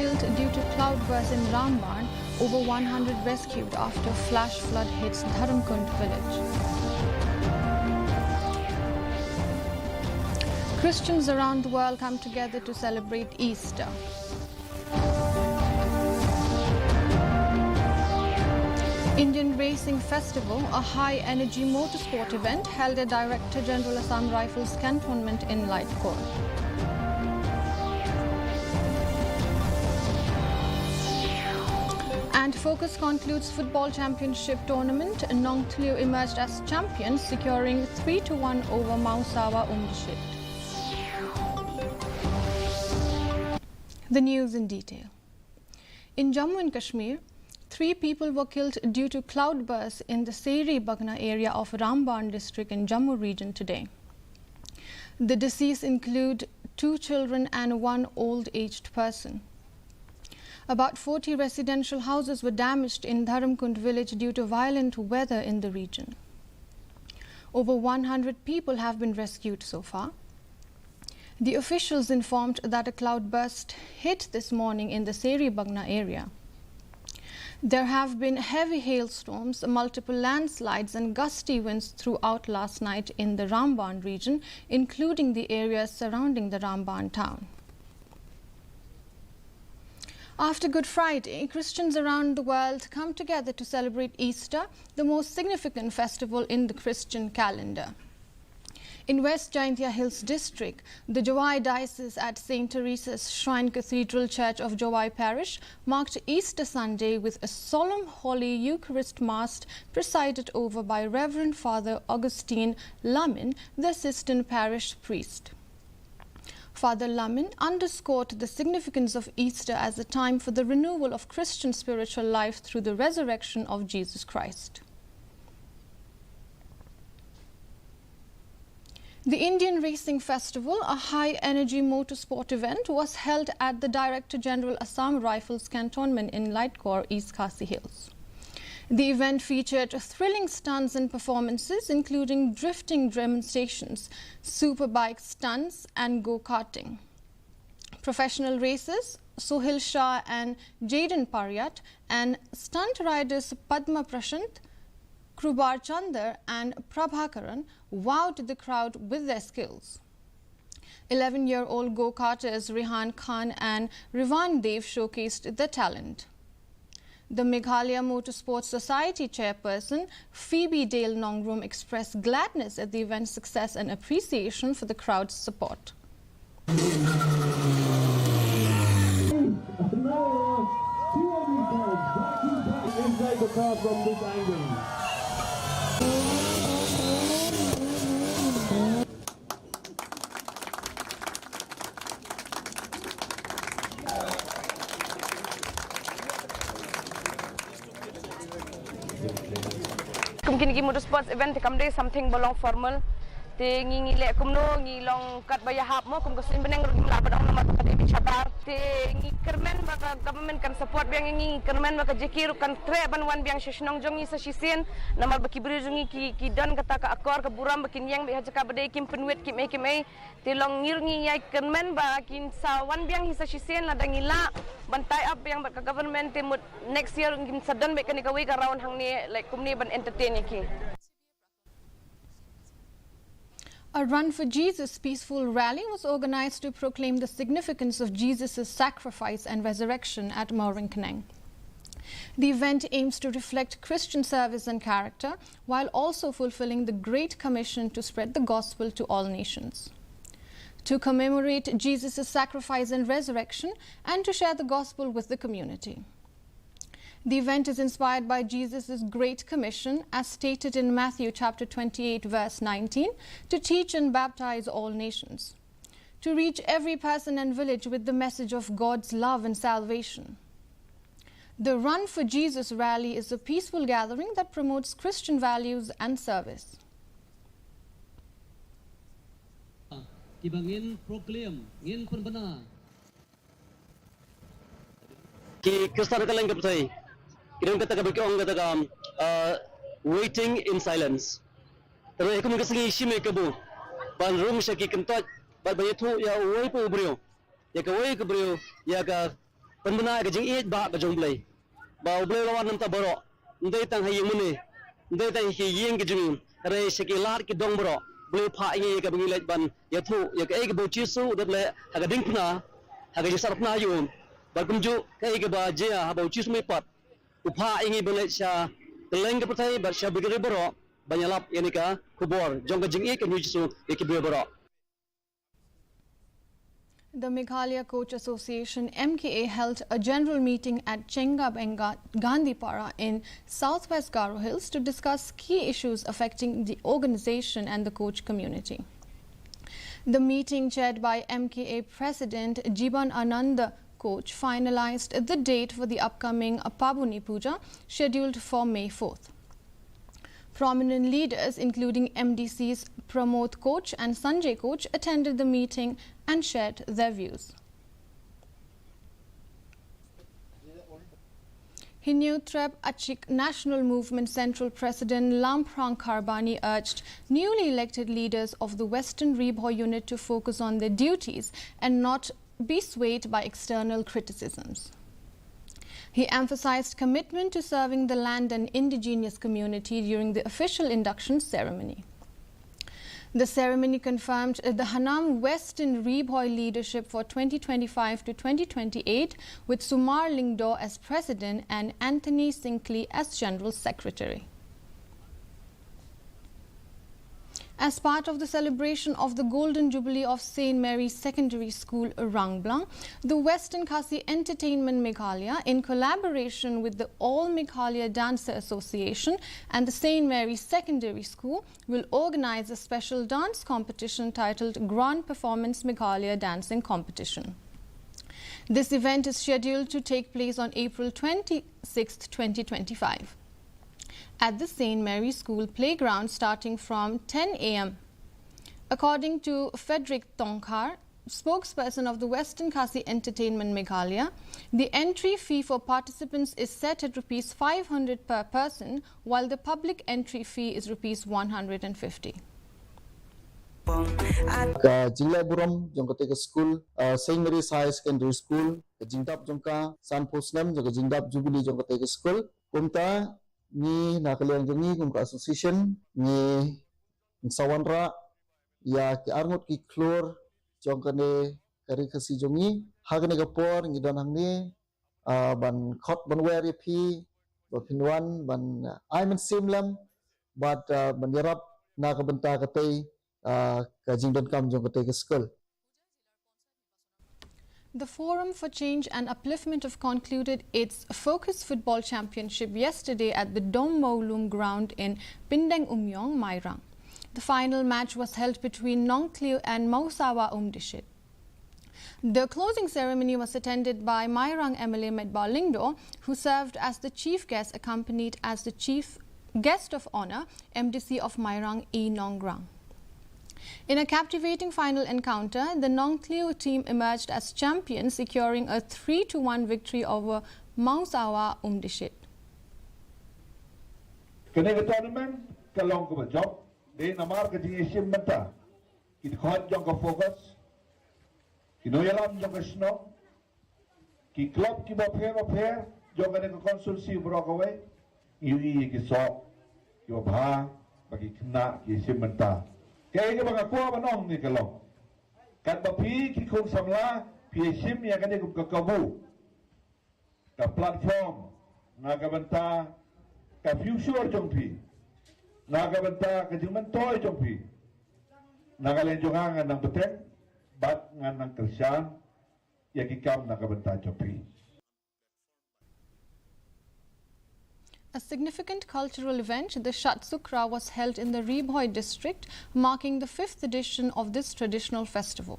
killed due to cloudburst in Ramban, over 100 rescued after flash flood hits Dharamkund village. Christians around the world come together to celebrate Easter. Indian Racing Festival, a high-energy motorsport event held at Director General Assam Rifles Cantonment in Lightcore. And Focus concludes Football Championship tournament. Nongtleo emerged as champions, securing 3-1 over Mausawa Umdishit. The news in detail. In Jammu and Kashmir, 3 people were killed due to cloudburst in the Seri Bagna area of Ramban district in Jammu region today. The deceased include 2 children and 1 old-aged person. About 40 residential houses were damaged in Dharamkund village due to violent weather in the region. Over 100 people have been rescued so far. The officials informed that a cloudburst hit this morning in the Seri Bagna area. There have been heavy hailstorms, multiple landslides and gusty winds throughout last night in the Ramban region, including the areas surrounding the Ramban town. After Good Friday, Christians around the world come together to celebrate Easter, the most significant festival in the Christian calendar. In West Jaintia Hills district, the Jowai Diocese at St. Teresa's Shrine Cathedral Church of Jowai Parish marked Easter Sunday with a solemn Holy Eucharist Mass presided over by Reverend Father Augustine Lamin, the assistant parish priest. Father Lamin underscored the significance of Easter as a time for the renewal of Christian spiritual life through the resurrection of Jesus Christ. The Indian Racing Festival, a high-energy motorsport event, was held at the Director General Assam Rifles Cantonment in Lightcore, East Khasi Hills. The event featured thrilling stunts and performances, including drifting demonstrations, superbike stunts and go-karting. Professional racers Sohil Shah and Jaden Paryat and stunt riders Padma Prashant, Krubar Chandar and Prabhakaran wowed the crowd with their skills. 11-year-old go-karters Rehan Khan and Rivan Dev showcased their talent. The Meghalaya Motorsports Society chairperson Phoebe Dale Nongrum expressed gladness at the event's success and appreciation for the crowd's support. Inside the car from this angle. Kini motorsports event kamde something belong formal te ngi le kumno ngi long kat baya hap mo kum kasin beneng rum la padang nama kat di chabar te ngi kermen baka government kan support biang ngi kermen baka jekir kan tre ban wan biang shishnong jongi sa shisen namal baki bri jongi ki dan kata ka akor ka buram bakin yang be hajaka bade kim penwet kim e te long ngir ngi yai kermen ba kin sa wan biang hisa shisen la dangi la bantai up yang baka government te next year ngin sadan be kan ka wi ka round hang ni like kumni ban entertain ki. A Run for Jesus peaceful rally was organized to proclaim the significance of Jesus' sacrifice and resurrection at Morinkaneng. The event aims to reflect Christian service and character while also fulfilling the Great Commission to spread the gospel to all nations. To commemorate Jesus' sacrifice and resurrection and to share the gospel with the community. The event is inspired by Jesus' Great Commission, as stated in Matthew chapter 28, verse 19, to teach and baptize all nations, to reach every person and village with the message of God's love and salvation. The Run for Jesus rally is a peaceful gathering that promotes Christian values and service. Kita ingin proclaim, ingin penbenar. Kita kaleng kepercayaan. Kita kata berkiong kata waiting in silence. Tapi aku mungkin sengi shime kebu. Ban room syaki kentot. Ban banyak tu ya wai pu brio. Ya ka wai ke brio. Ya ka Penbena ke jing it ba ke jong blai. Ba blai lawan nam ta baro. Ndai tang hayeng mune. Ndai tang hi yeng ke jing. Re sekilar ki dong baro. Blai pha ngi ke bangi lek ban. Ya thu ya ke ke bo chi su dat le ha ding pna. Ha ke sarap na yu. Ba kumju ke ba je ha bo chi su me pat. Upha ngi ban le sha teleng ke patai ba sha bigri baro. Banyalap yanika kubor jong ke jing it ke nyu chi su ke baro. The Meghalaya Coach Association MKA held a general meeting at Chengabenga Gandhipara in southwest Garo Hills to discuss key issues affecting the organization and the coach community. The meeting, chaired by MKA President Jiban Ananda Coach, finalized the date for the upcoming Pabuni Puja scheduled for May 4th. Prominent leaders including MDCs Pramod Coach and Sanjay Coach attended the meeting and shared their views. Hinyu-Trep Achik National Movement Central President Lamprang Kharbani urged newly elected leaders of the Western Rebhoy unit to focus on their duties and not be swayed by external criticisms. He emphasized commitment to serving the land and indigenous community during the official induction ceremony. The ceremony confirmed the Hanam Western Rebhoy leadership for 2025 to 2028 with Sumar Lingdo as president and Anthony Sinkley as general secretary. As part of the celebration of the Golden Jubilee of St. Mary's Secondary School, Rangblang, the Western Khasi Entertainment Meghalaya, in collaboration with the All Meghalaya Dancer Association and the St. Mary's Secondary School, will organize a special dance competition titled Grand Performance Meghalaya Dancing Competition. This event is scheduled to take place on April 26, 2025. At the St. Mary's School playground starting from 10 a.m. According to Frederick Tongkar, spokesperson of the Western Khasi Entertainment Meghalaya, the entry fee for participants is set at Rs 500 per person, while the public entry fee is Rs 150. Jingla Buram jong ka school St. Mary's High Secondary School jingdap jong ka San Posnam jong jingdap Jubilee jong ka school kumta ni nakaliang jongi kum ka association ni sawanra ya ki arngot ki klor jong kane kari kasi jongi hagane gapor ngi dan hangni ban khot ban weri pi pinwan ban aiman simlam but ban yarap na ka benta katay ka jingdan kam jong katay ka school. The Forum for Change and Upliftment of concluded its Focus Football Championship yesterday at the Dom Mowlum ground in Pindeng Umyong, Mairang. The final match was held between Nongkleo and Mausawa Umdishit. The closing ceremony was attended by Mairang MLA Medba Lingdo, who served as the chief guest, accompanied as the chief guest of honor, MDC of Mairang E. Nongrang. In a captivating final encounter, the Nongkleo team emerged as champions, securing a 3-1 victory over Mausawa Umdishit. Kene tournament kalong ko job de namar ka jing isim menta kit khot jong ka focus kinoyalam jong ka snow ki club ki ba fair jong ka consul si brokaway yu ki so yo bha bagi kna ki isim menta kaya ke mga kuha manong ni kalong kan bapi ki kung samla PSM ya kanya kung kakabu ka platform nagabanta ka future jong pi nagabanta ka jingman toy jong pi nagalen jongangan ng beteng bat ngan ng kersyan ya kikam nagabanta jong pi. A significant cultural event, the Shatsukra, was held in the Rebhoy district, marking the 5th edition of this traditional festival.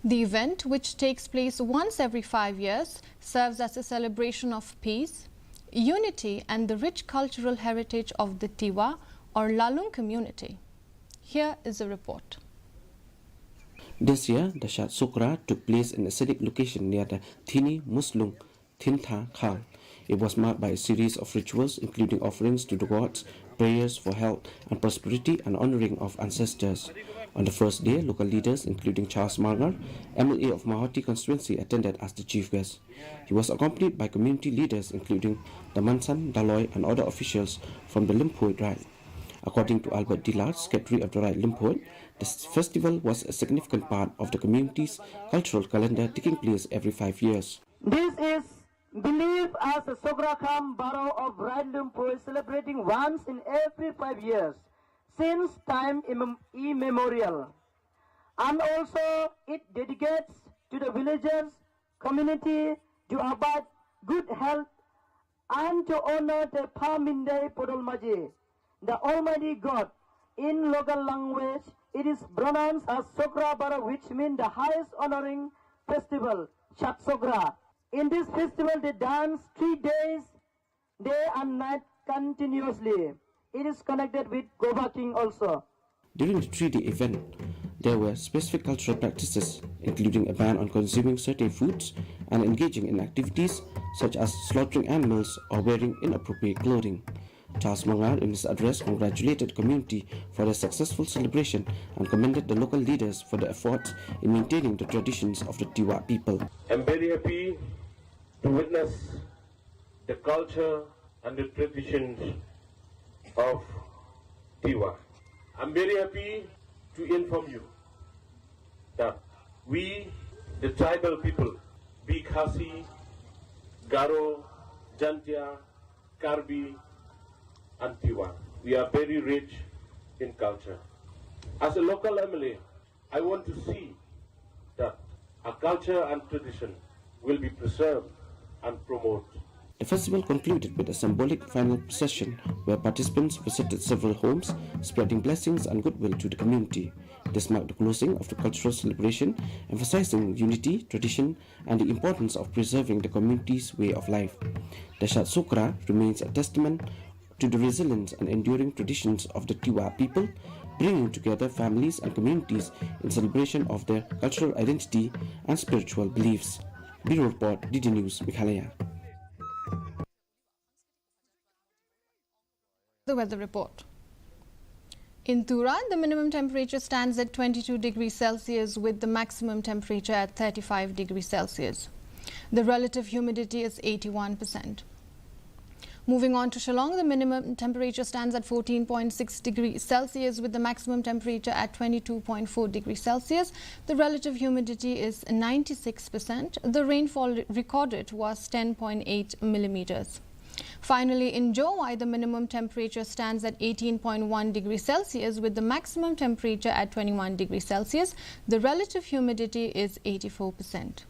The event, which takes place once every 5 years, serves as a celebration of peace, unity and the rich cultural heritage of the Tiwa or Lalung community. Here is a report. This year, the Shatsukra took place in a scenic location near the Thini Muslung Tintha Khang. It was marked by a series of rituals, including offerings to the gods, prayers for health and prosperity, and honoring of ancestors. On the first day, local leaders including Charles Margar, MLA of Mahoti constituency, attended as the chief guest. He was accompanied by community leaders including the Mansan, Daloy and other officials from the Limpoid Ride. According to Albert Dillard, secretary of the Ride Limpoid, this festival was a significant part of the community's cultural calendar taking place every 5 years. This is believed as a Sograkham borough of Ride Limpoid, celebrating once in every 5 years since time immemorial. And also it dedicates to the villagers, community to abide good health and to honor the Paminde Podolmaji, the Almighty God. In local language, it is pronounced as Sokra Bara, which means the highest honoring festival, Shatsukra. In this festival, they dance 3 days, day and night continuously. It is connected with Goba King also. During the 3-day event, there were specific cultural practices, including a ban on consuming certain foods and engaging in activities such as slaughtering animals or wearing inappropriate clothing. Charles Mangar, in his address, congratulated the community for the successful celebration and commended the local leaders for their efforts in maintaining the traditions of the Tiwa people. I'm very happy to witness the culture and the traditions of Tiwa. I'm very happy to inform you that we, the tribal people, be Khasi, Garo, Jantia, Karbi, and Tiwa, we are very rich in culture. As a local MLA, I want to see that our culture and tradition will be preserved and promoted. The festival concluded with a symbolic final procession where participants visited several homes, spreading blessings and goodwill to the community. This marked the closing of the cultural celebration, emphasizing unity, tradition, and the importance of preserving the community's way of life. The Shatsukra remains a testament to the resilience and enduring traditions of the Tiwa people, bringing together families and communities in celebration of their cultural identity and spiritual beliefs. Bureau Report, DD News, Meghalaya. The weather report. In Tura, the minimum temperature stands at 22 degrees Celsius with the maximum temperature at 35 degrees Celsius. The relative humidity is 81%. Moving on to Shillong, the minimum temperature stands at 14.6 degrees Celsius with the maximum temperature at 22.4 degrees Celsius. The relative humidity is 96%. The rainfall recorded was 10.8 millimeters. Finally, in Jowai, the minimum temperature stands at 18.1 degrees Celsius with the maximum temperature at 21 degrees Celsius. The relative humidity is 84%.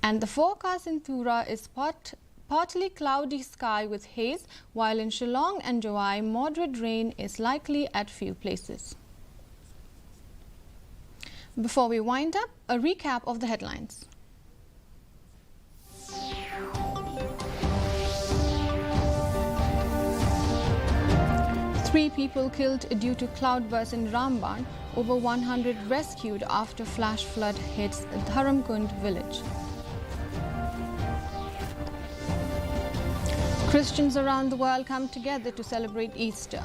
And the forecast in Tura is partly cloudy sky with haze, while in Shillong and Jowai, moderate rain is likely at few places. Before we wind up, a recap of the headlines. Three people killed due to cloudburst in Ramban, over 100 rescued after flash flood hits Dharamkund village. Christians around the world come together to celebrate Easter.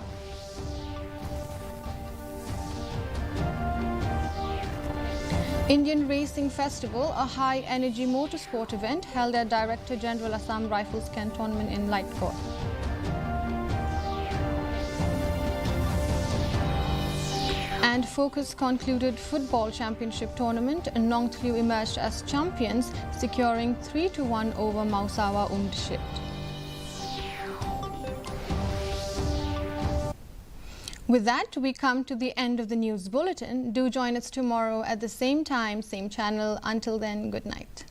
Indian Racing Festival, a high-energy motorsport event held at Director General Assam Rifles Cantonment in Lightcourt. And Focus concluded football championship tournament. Nongtliu emerged as champions, securing 3-1 over Mausawa Umdship. With that, we come to the end of the news bulletin. Do join us tomorrow at the same time, same channel. Until then, good night.